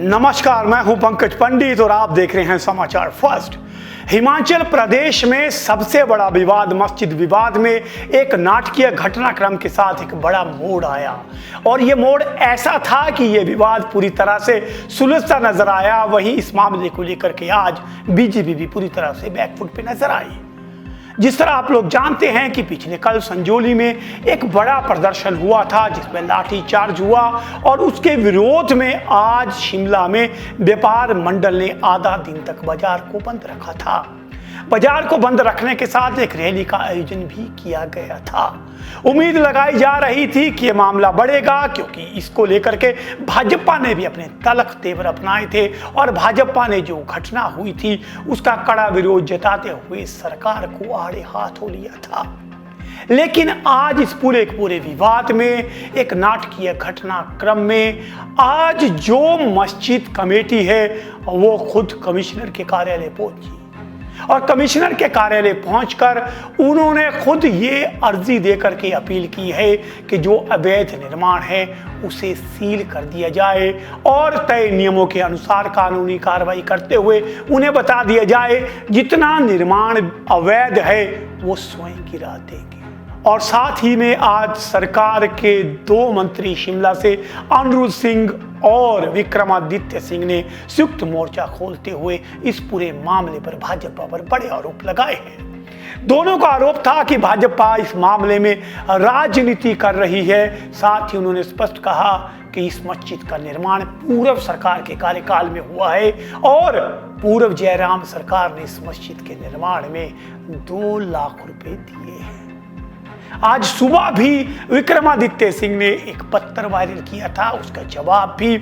नमस्कार, मैं हूं पंकज पंडित और आप देख रहे हैं समाचार फर्स्ट। हिमाचल प्रदेश में सबसे बड़ा विवाद मस्जिद विवाद में एक नाटकीय घटनाक्रम के साथ एक बड़ा मोड़ आया और ये मोड़ ऐसा था कि ये विवाद पूरी तरह से सुलझता नजर आया। वहीं इस मामले को लेकर के आज बीजेपी भी पूरी तरह से बैकफुट पे नजर आई। जिस तरह आप लोग जानते हैं कि पिछले कल संजौली में एक बड़ा प्रदर्शन हुआ था जिसमें लाठीचार्ज हुआ और उसके विरोध में आज शिमला में व्यापार मंडल ने आधा दिन तक बाजार को बंद रखा था। बाजार को बंद रखने के साथ एक रैली का आयोजन भी किया गया था। उम्मीद लगाई जा रही थी कि यह मामला बढ़ेगा क्योंकि इसको लेकर के भाजपा ने भी अपने तलख तेवर अपनाए थे और भाजपा ने जो घटना हुई थी उसका कड़ा विरोध जताते हुए सरकार को आड़े हाथों लिया था। लेकिन आज इस पूरे विवाद में एक नाटकीय घटनाक्रम में आज जो मस्जिद कमेटी है वो खुद कमिश्नर के कार्यालय पहुंची और कमिश्नर के कार्यालय पहुंचकर उन्होंने खुद ये अर्जी देकर के अपील की है कि जो अवैध निर्माण है उसे सील कर दिया जाए और तय नियमों के अनुसार कानूनी कार्रवाई करते हुए उन्हें बता दिया जाए जितना निर्माण अवैध है वो स्वयं गिरा देंगे। और साथ ही में आज सरकार के दो मंत्री शिमला से अनिरुद्ध सिंह और विक्रमादित्य सिंह ने संयुक्त मोर्चा खोलते हुए इस पूरे मामले पर भाजपा पर बड़े आरोप लगाए हैं। दोनों का आरोप था कि भाजपा इस मामले में राजनीति कर रही है। साथ ही उन्होंने स्पष्ट कहा कि इस मस्जिद का निर्माण पूर्व सरकार के कार्यकाल में हुआ है और पूर्व जयराम सरकार ने इस मस्जिद के निर्माण में 2 लाख रुपए दिए हैं। आज सुबह भी विक्रमादित्य सिंह ने एक पत्र वायरल किया था, उसका जवाब भी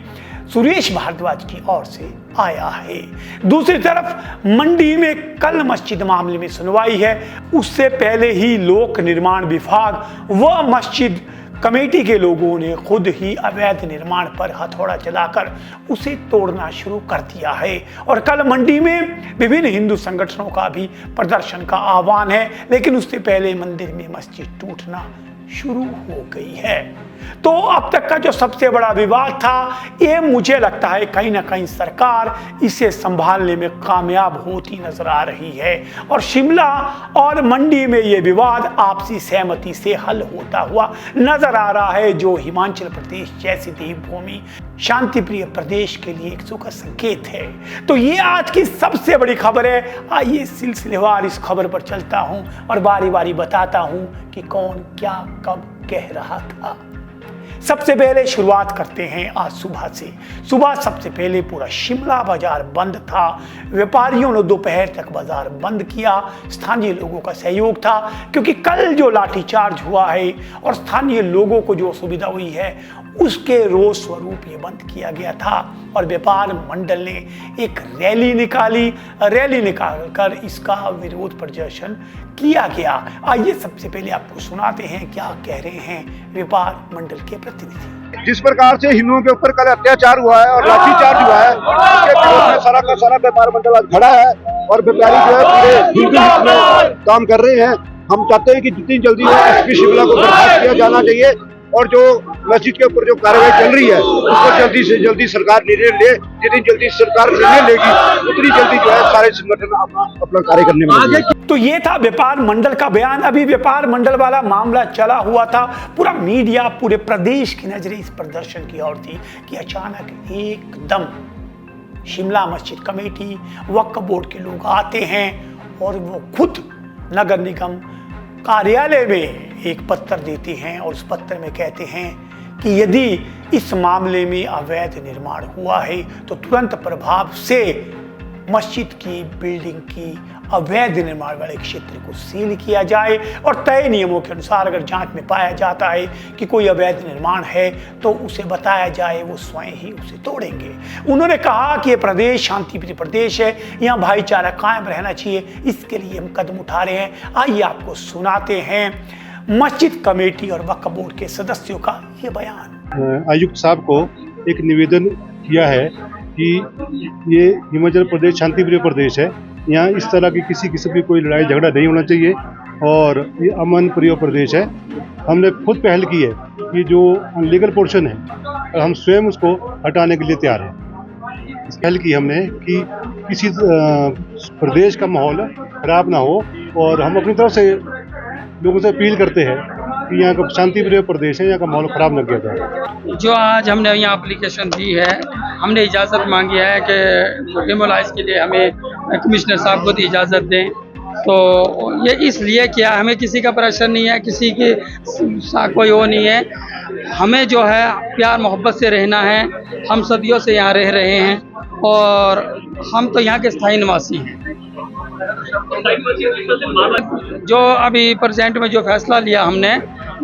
सुरेश भारद्वाज की ओर से आया है। दूसरी तरफ मंडी में कल मस्जिद मामले में सुनवाई है। उससे पहले ही लोक निर्माण विभाग व मस्जिद कमेटी के लोगों ने खुद ही अवैध निर्माण पर हथौड़ा चलाकर उसे तोड़ना शुरू कर दिया है और कल मंडी में विभिन्न हिंदू संगठनों का भी प्रदर्शन का आह्वान है। लेकिन उससे पहले मंदिर में मस्जिद टूटना शुरू हो गई है। तो अब तक का जो सबसे बड़ा विवाद था ये मुझे लगता है कहीं ना कहीं सरकार इसे संभालने में कामयाब होती नजर आ रही है और शिमला और मंडी में ये विवाद आपसी सहमति से हल होता हुआ नजर आ रहा है, जो हिमाचल प्रदेश जैसी देवभूमि शांति प्रिय प्रदेश के लिए एक सुखद संकेत है। तो ये आज की सबसे बड़ी खबर है। आइए सिलसिलेवार इस खबर पर चलता हूं और बारी बारी बताता हूं कि कौन क्या कब कह रहा था। सबसे पहले शुरुआत करते हैं आज सुबह से। सुबह सबसे पहले पूरा शिमला बाजार बंद था। व्यापारियों ने दोपहर तक बाजार बंद किया। स्थानीय लोगों का सहयोग था क्योंकि कल जो लाठीचार्ज हुआ है और स्थानीय लोगों को जो सुविधा हुई है उसके रोष स्वरूप ये बंद किया गया था और व्यापार मंडल ने एक रैली निकालकर इसका विरोध प्रदर्शन किया गया। आइए सबसे पहले आपको सुनाते हैं क्या कह रहे हैं व्यापार मंडल के प्रतिनिधि। जिस प्रकार से हिंदुओं के ऊपर कल अत्याचार हुआ है और लाठीचार्ज हुआ है उसके विरोध में सारा का सारा व्यापार मंडल आज खड़ा है और व्यापारी जो है पूरे हिंदू हित में काम कर रहे हैं। हम चाहते हैं कि जितनी जल्दी एसपी शिमला को बर्खास्त किया जाना चाहिए और जो मस्जिद के ऊपर जो कार्रवाई चल रही है उसको जल्दी से जल्दी सरकार निर्णय ले। जितनी जल्दी सरकार निर्णय लेगी उतनी जल्दी जो है सारे संगठन अपना कार्य करने में लगेंगे। तो ये था व्यापार मंडल का बयान। अभी व्यापार मंडल वाला मामला चला हुआ था। पूरा मीडिया पूरे प्रदेश की नजरें इस प्रदर्शन की ओर थी कि अचानक एकदम शिमला मस्जिद कमेटी वक्फ बोर्ड के लोग आते हैं और वो खुद नगर निगम कार्यालय में एक पत्र देते हैं और उस पत्र में कहते हैं कि यदि इस मामले में अवैध निर्माण हुआ है तो तुरंत प्रभाव से मस्जिद की बिल्डिंग की अवैध निर्माण वाले क्षेत्र को सील किया जाए और तय नियमों के अनुसार अगर जांच में पाया जाता है कि कोई अवैध निर्माण है तो उसे बताया जाए, वो स्वयं ही उसे तोड़ेंगे। उन्होंने कहा कि ये प्रदेश शांतिप्रिय प्रदेश है, यहाँ भाईचारा कायम रहना चाहिए, इसके लिए हम कदम उठा रहे हैं। आइए आपको सुनाते हैं मस्जिद कमेटी और वक्फ बोर्ड के सदस्यों का ये बयान। आयुक्त साहब को एक निवेदन किया है कि ये हिमाचल प्रदेश शांतिप्रिय प्रदेश है, यहाँ इस तरह की किसी किस्म की कोई लड़ाई झगड़ा नहीं होना चाहिए और ये अमन प्रिय प्रदेश है। हमने खुद पहल की है कि जो अनलीगल पोर्शन है हम स्वयं उसको हटाने के लिए तैयार हैं। पहल की हमने कि किसी प्रदेश का माहौल खराब ना हो, और हम अपनी तरफ से लोगों से अपील करते हैं कि यहाँ का शांतिप्रिय प्रदेश है, यहाँ का माहौल खराब न किया जाए। जो आज हमने यहाँ एप्लीकेशन दी है, हमने इजाज़त मांगी है कि डेमोलाइज के लिए हमें कमिश्नर साहब को इजाज़त दें। तो ये इसलिए किया, हमें किसी का प्रेशर नहीं है, किसी की कोई वो नहीं है। हमें जो है प्यार मोहब्बत से रहना है। हम सदियों से यहाँ रह रहे हैं और हम तो यहाँ के स्थायी निवासी हैं। जो अभी प्रेजेंट में जो फैसला लिया हमने,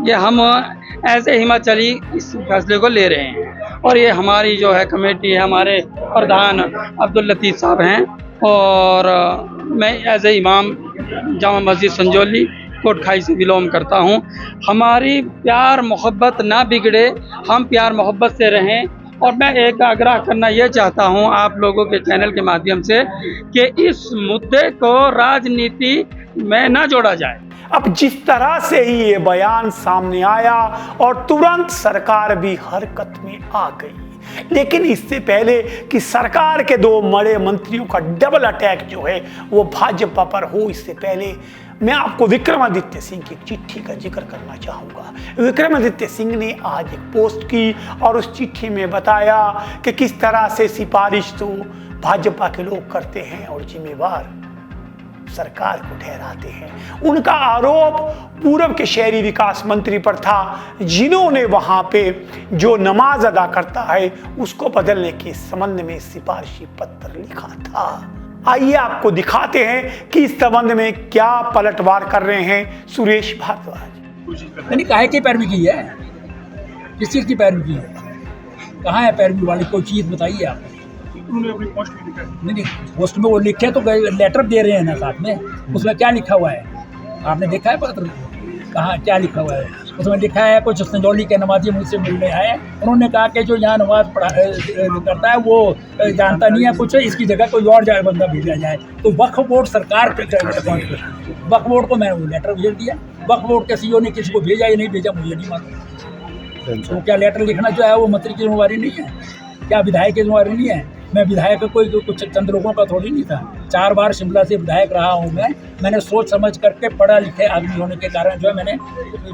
ये हम एज ए हिमाचली इस फैसले को ले रहे हैं। और ये हमारी जो है कमेटी है, हमारे प्रधान अब्दुल लतीफ़ साहब हैं, और मैं एज ए इमाम जामा मस्जिद संजौली कोटखाई से बिलोंग करता हूँ। हमारी प्यार मोहब्बत ना बिगड़े, हम प्यार मोहब्बत से रहें। और मैं एक आग्रह करना ये चाहता हूँ आप लोगों के चैनल के माध्यम से कि इस मुद्दे को राजनीति में ना जोड़ा जाए। अब जिस तरह से ही ये बयान सामने आया और तुरंत सरकार भी हरकत में आ गई, लेकिन इससे पहले कि सरकार के दो बड़े मंत्रियों का डबल अटैक जो है वो भाजपा पर हो, इससे पहले मैं आपको विक्रमादित्य सिंह की चिट्ठी का जिक्र करना चाहूँगा। विक्रमादित्य सिंह ने आज एक पोस्ट की और उस चिट्ठी में बताया कि किस तरह से सिफारिश तो भाजपा के लोग करते हैं और जिम्मेवार सरकार को ठहराते हैं। उनका आरोप पूर्व के शहरी विकास मंत्री पर था, जिन्होंने वहां पे जो नमाज अदा करता है उसको बदलने के संबंध में सिफारिशी पत्र लिखा था। आइए आपको दिखाते हैं कि इस संबंध में क्या पलटवार कर रहे हैं सुरेश भारद्वाज। मैंने काहे की पैरवी की है, किस चीज़ की पैरवी की है, कहाँ है पैरवी वाली, कोई चीज़ बताइए आप। उन्होंने अपनी पोस्ट में लिखा है। नहीं, पोस्ट में वो लिखे तो लेटर दे रहे हैं ना साथ में, उसमें क्या लिखा हुआ है आपने देखा है पत्र, कहाँ क्या लिखा हुआ है? उसमें लिखा है कुछ संजौली के नमाजी मुझसे मिलने आए, उन्होंने कहा कि जो यहाँ नमाज करता है वो जानता नहीं है कुछ, इसकी जगह कोई और जाए बंदा भेजा जाए। तो वक्फ बोर्ड सरकार पे वक्फ बोर्ड को मैंने लेटर भेज दिया, वक्फ बोर्ड के सीईओ ने किसी को भेजा या नहीं भेजा मुझे नहीं मालूम। तो क्या लेटर लिखना जो है वो मंत्री की जिम्मेवारी नहीं है, क्या विधायक की जिम्मेवारी नहीं है? मैं विधायक कोई कुछ चंद लोगों का थोड़ी नहीं था, 4 बार शिमला से विधायक रहा हूँ मैंने सोच समझ करके पढ़ा लिखे आदमी होने के कारण जो है मैंने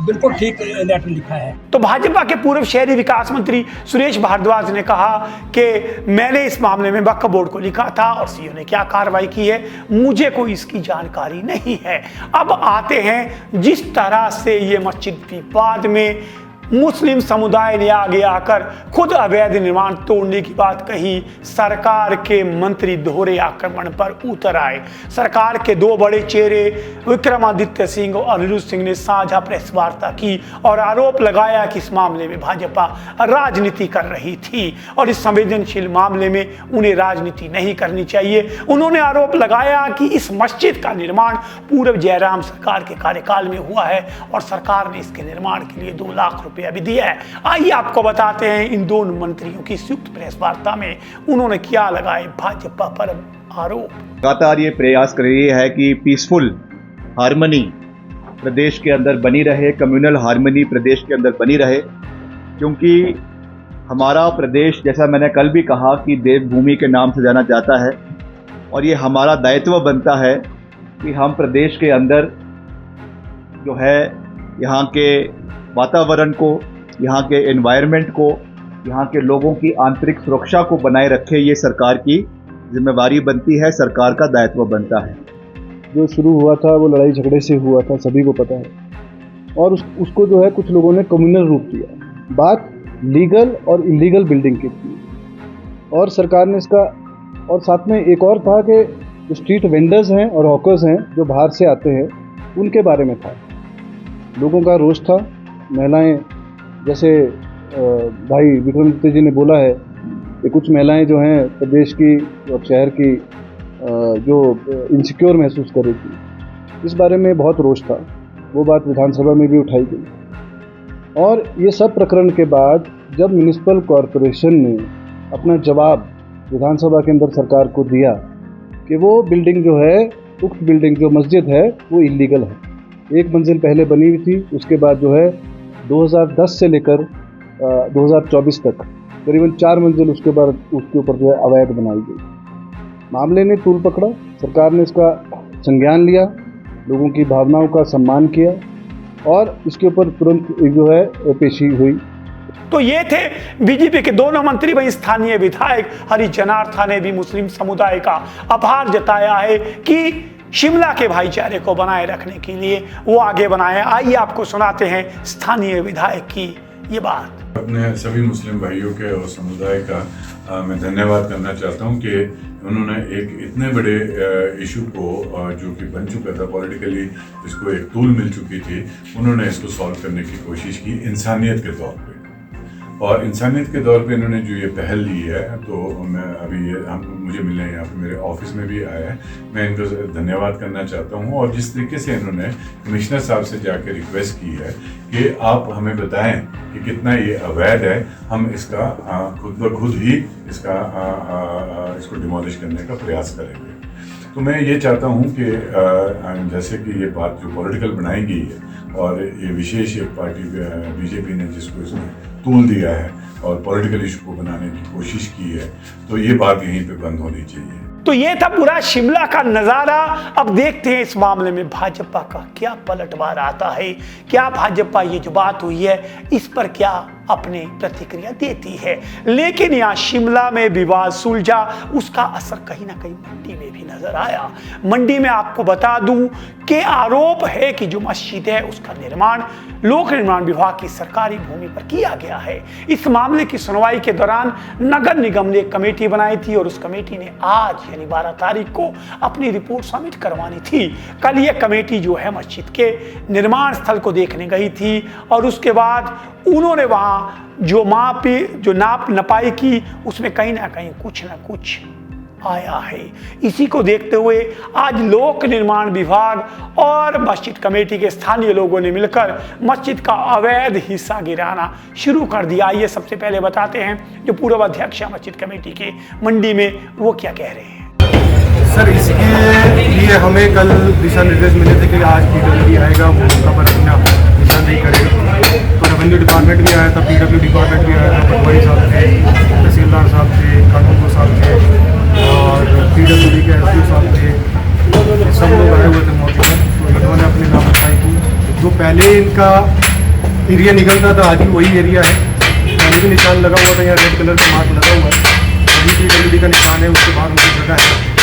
बिल्कुल ठीक लेटर लिखा है। तो भाजपा के पूर्व शहरी विकास मंत्री सुरेश भारद्वाज ने कहा कि मैंने इस मामले में वक्फ बोर्ड को लिखा था और सीईओ ने क्या कार्रवाई की है मुझे कोई इसकी जानकारी नहीं है। अब आते हैं जिस तरह से ये मस्जिद विवाद में मुस्लिम समुदाय ने आगे आकर खुद अवैध निर्माण तोड़ने की बात कही, सरकार के मंत्री दोहरे आक्रमण पर उतर आए। सरकार के दो बड़े चेहरे विक्रमादित्य सिंह और अनिरुद्ध सिंह ने साझा प्रेस वार्ता की और आरोप लगाया कि इस मामले में भाजपा राजनीति कर रही थी और इस संवेदनशील मामले में उन्हें राजनीति नहीं करनी चाहिए। उन्होंने आरोप लगाया कि इस मस्जिद का निर्माण पूर्व जयराम सरकार के कार्यकाल में हुआ है और सरकार ने इसके निर्माण के लिए 2 लाख रुपया भी दिया है। आइए आपको बताते हैं इन दोनों मंत्रियों की संयुक्त प्रेस वार्ता में उन्होंने क्या लगाए भाजपा पर आरोप। लगातार ये प्रयास कर रही है कि पीसफुल हार्मनी प्रदेश के अंदर बनी रहे, कम्युनल हार्मनी प्रदेश के अंदर बनी रहे, क्योंकि हमारा प्रदेश जैसा मैंने कल भी कहा कि देवभूमि के नाम से जाना जाता है और ये हमारा दायित्व बनता है कि हम प्रदेश के अंदर जो है यहाँ के वातावरण को, यहाँ के एनवायरनमेंट को, यहाँ के लोगों की आंतरिक सुरक्षा को बनाए रखे, ये सरकार की जिम्मेवारी बनती है, सरकार का दायित्व बनता है। जो शुरू हुआ था वो लड़ाई झगड़े से हुआ था, सभी को पता है, और उसको जो है कुछ लोगों ने कम्युनल रूप दिया। बात लीगल और इलीगल बिल्डिंग की थी और सरकार ने इसका, और साथ में एक और था कि जो स्ट्रीट वेंडर्स हैं और हॉकर्स हैं जो बाहर से आते हैं उनके बारे में था। लोगों का रोष था, महिलाएं, जैसे भाई विक्रमादित्य जी ने बोला है कि कुछ महिलाएं जो हैं प्रदेश की और शहर की जो इनसिक्योर महसूस कर रही थी, इस बारे में बहुत रोष था। वो बात विधानसभा में भी उठाई गई और ये सब प्रकरण के बाद जब म्युनिसिपल कॉरपोरेशन ने अपना जवाब विधानसभा के अंदर सरकार को दिया कि वो बिल्डिंग जो है, उक्त बिल्डिंग जो मस्जिद है वो इलीगल है। 1 मंजिल पहले बनी हुई थी, उसके बाद जो है 2010 से लेकर 2024 तक करीबन 4 मंजिल उसके ऊपर जो है अवैध बनाई गई। मामले ने तूल पकड़ा, सरकार ने इसका संज्ञान लिया, लोगों की भावनाओं का सम्मान किया और इसके ऊपर तुरंत जो है पेशी हुई। तो ये थे बीजेपी के दोनों मंत्री। वहीं स्थानीय विधायक हरि जनार्था ने भी मुस्लिम समुदाय का आभार जताया है कि शिमला के भाईचारे को बनाए रखने के लिए वो आगे बनाए। आइए आपको सुनाते हैं स्थानीय विधायक की ये बात। अपने सभी मुस्लिम भाइयों के और समुदाय का मैं धन्यवाद करना चाहता हूं कि उन्होंने एक इतने बड़े इशू को जो कि बन चुका था पॉलिटिकली, इसको एक टूल मिल चुकी थी, उन्होंने इसको सॉल्व करने की कोशिश की इंसानियत के तौर पे। और इंसानियत के तौर पे इन्होंने जो ये पहल ली है, तो मैं अभी मुझे मिलने यहाँ पे मेरे ऑफिस में भी आया है, मैं इनको धन्यवाद करना चाहता हूँ। और जिस तरीके से इन्होंने कमिश्नर साहब से जाकर रिक्वेस्ट की है कि आप हमें बताएं कि कितना ये अवैध है, हम इसका खुद ब खुद ही इसको डिमोलिश करने का प्रयास करेंगे। तो मैं ये चाहता हूँ कि जैसे कि ये बात जो पॉलिटिकल बनाई गई है और ये विशेष एक पार्टी बीजेपी ने जिसको इसमें टूल दिया है और पॉलिटिकल इशू को बनाने की कोशिश की है, तो ये बात यहीं पे बंद होनी चाहिए। तो ये था पूरा शिमला का नजारा। अब देखते हैं इस मामले में भाजपा का क्या पलटवार आता है, क्या भाजपा ये जो बात हुई है इस पर क्या अपनी प्रतिक्रिया देती है। लेकिन यहाँ शिमला में विवाद सुलझा, उसका असर कहीं ना कहीं मंडी में भी नजर आया। मंडी में आपको बता दूं कि आरोप है कि जो मस्जिद है उसका निर्माण लोक निर्माण विभाग की सरकारी भूमि पर किया गया है। इस मामले की सुनवाई के दौरान नगर निगम ने एक कमेटी बनाई थी और उस कमेटी ने आज यानी 12 तारीख को अपनी रिपोर्ट सबमिट करवानी थी। कल ये कमेटी जो है मस्जिद के निर्माण स्थल को देखने गई थी और उसके बाद उन्होंने वहां जो नाप नपाई की, उसमें कहीं ना कहीं कुछ ना कुछ आया है। इसी को देखते हुए आज लोक निर्माण विभाग और मस्जिद कमेटी के स्थानीय लोगों ने मिलकर मस्जिद का अवैध हिस्सा गिराना शुरू कर दिया। ये सबसे पहले बताते हैं जो पूर्व अध्यक्ष है मस्जिद कमेटी के मंडी में, वो क्या कह रहे हैं। सर, इसके लिए हमें कल दिशा निर्देश मिले थे कि आज पीडब्ल्यूडी आएगा, वो उसका पर अपना निशानदेही करेगा। तो रेवेन्यू डिपार्टमेंट भी आया था, पीडब्ल्यू डिपार्टमेंट भी आया था, पटवारी साहब थे, तहसीलदार साहब थे, कानूनगो साहब थे और पीडब्ल्यूडी के एसडीओ साहब थे, सब लोग आए हुए थे मौके पर। तो इन्होंने अपने नाम बताई कि जो पहले इनका एरिया निकलता था आज भी वही एरिया है, पहले भी निशान लगा हुआ था, यहाँ रेड कलर का मार्क लगा हुआ है, वही पीडब्ल्यूडी का निशान है, उसके बाद उनकी जगह है।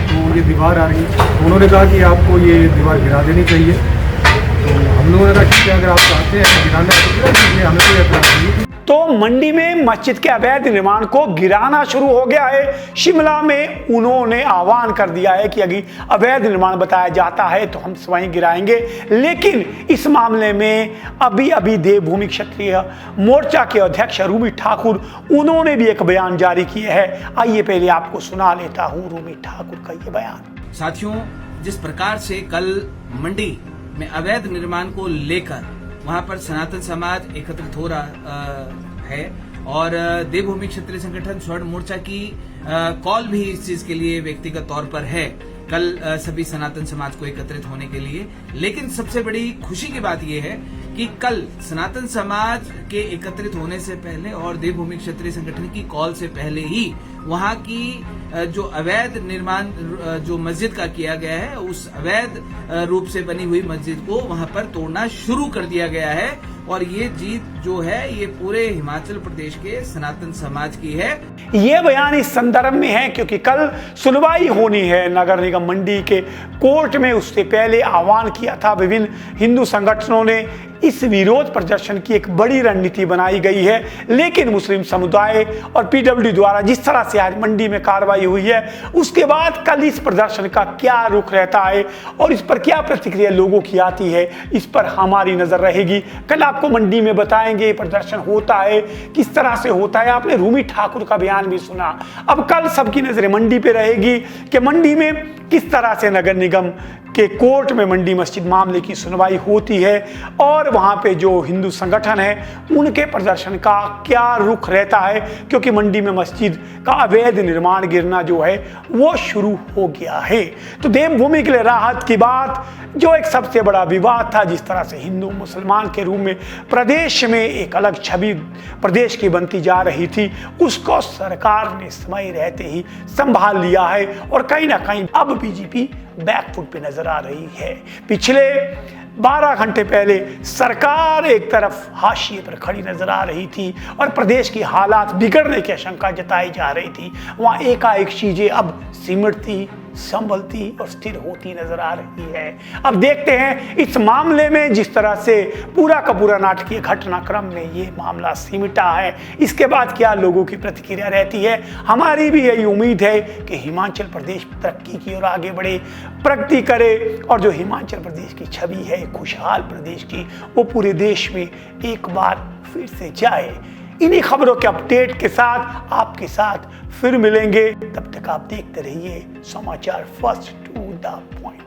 तो ये दीवार आ रही है, उन्होंने कहा कि आपको ये दीवार गिरा देनी चाहिए। तो हम लोगों ने कहा ठीक है, अगर आप चाहते हैं गिराना तो गिरा दीजिए, हमें कोई एतराज़ नहीं है। तो मंडी में मस्जिद के अवैध निर्माण को गिराना शुरू हो गया है। शिमला में उन्होंने आह्वान कर दिया है कि अगर अवैध निर्माण बताया जाता है तो हम स्वयं गिराएंगे। लेकिन इस मामले में अभी देवभूमि क्षत्रिय मोर्चा के अध्यक्ष रूमी ठाकुर, उन्होंने भी एक बयान जारी किया है। आइए पहले आपको सुना लेता हूँ रूमी ठाकुर का ये बयान। साथियों, जिस प्रकार से कल मंडी में अवैध निर्माण को लेकर वहां पर सनातन समाज एकत्रित हो रहा है और देवभूमि क्षत्रिय संगठन स्वर्ण मोर्चा की कॉल भी इस चीज के लिए व्यक्तिगत तौर पर है, कल सभी सनातन समाज को एकत्रित होने के लिए। लेकिन सबसे बड़ी खुशी की बात यह है कि कल सनातन समाज के एकत्रित होने से पहले और देवभूमि क्षत्रिय संगठन की कॉल से पहले ही वहां की जो अवैध निर्माण जो मस्जिद का किया गया है, उस अवैध रूप से बनी हुई मस्जिद को वहां पर तोड़ना शुरू कर दिया गया है। और ये जीत जो है ये पूरे हिमाचल प्रदेश के सनातन समाज की है। ये बयान इस संदर्भ में है क्योंकि कल सुनवाई होनी है नगर निगम मंडी के कोर्ट में। उससे पहले आह्वान किया था विभिन्न हिंदू संगठनों ने, इस विरोध प्रदर्शन की एक बड़ी रणनीति बनाई गई है। लेकिन मुस्लिम समुदाय और पीडब्ल्यू द्वारा जिस तरह से आज मंडी में कार्रवाई हुई है, उसके बाद कल इस प्रदर्शन का क्या रुख रहता है और इस पर क्या प्रतिक्रिया लोगों की आती है, इस पर हमारी नजर रहेगी। कल आपको मंडी में बताएंगे प्रदर्शन होता है किस तरह से होता है। आपने रूमी ठाकुर का बयान भी सुना। अब कल सबकी नजरें मंडी पे रहेगी कि मंडी में किस तरह से नगर निगम के कोर्ट में मंडी मस्जिद मामले की सुनवाई होती है और वहां पे जो हिंदू संगठन है उनके प्रदर्शन का क्या रुख रहता है, क्योंकि मंडी में मस्जिद का अवैध निर्माण गिरना जो है वो शुरू हो गया है। तो देवभूमि के लिए राहत की बात, जो एक सबसे बड़ा विवाद था, जिस तरह से हिंदू मुसलमान के रूप में प्रदेश में एक अलग छवि प्रदेश की बनती जा रही थी, उसको सरकार ने समय रहते ही संभाल लिया है और कहीं ना कहीं अब बीजेपी बैकफुट पे नजर आ रही है। पिछले 12 घंटे पहले सरकार एक तरफ हाशिए पर खड़ी नजर आ रही थी और प्रदेश की हालात बिगड़ने की आशंका जताई जा रही थी। वहाँ एकाएक चीजें अब सिमटती, संभलती और स्थिर होती नजर आ रही है। अब देखते हैं इस मामले में जिस तरह से पूरा का पूरा नाटकीय घटनाक्रम में ये मामला सिमटा है, इसके बाद क्या लोगों की प्रतिक्रिया रहती है। हमारी भी यही उम्मीद है कि हिमाचल प्रदेश तरक्की की ओर आगे बढ़े, प्रगति करे और जो हिमाचल प्रदेश की छवि है खुशहाल प्रदेश की, वो पूरे देश में एक बार फिर से जाए। इन्हीं खबरों के अपडेट के साथ आपके साथ फिर मिलेंगे। तब तक आप देखते रहिए समाचार फर्स्ट टू द पॉइंट।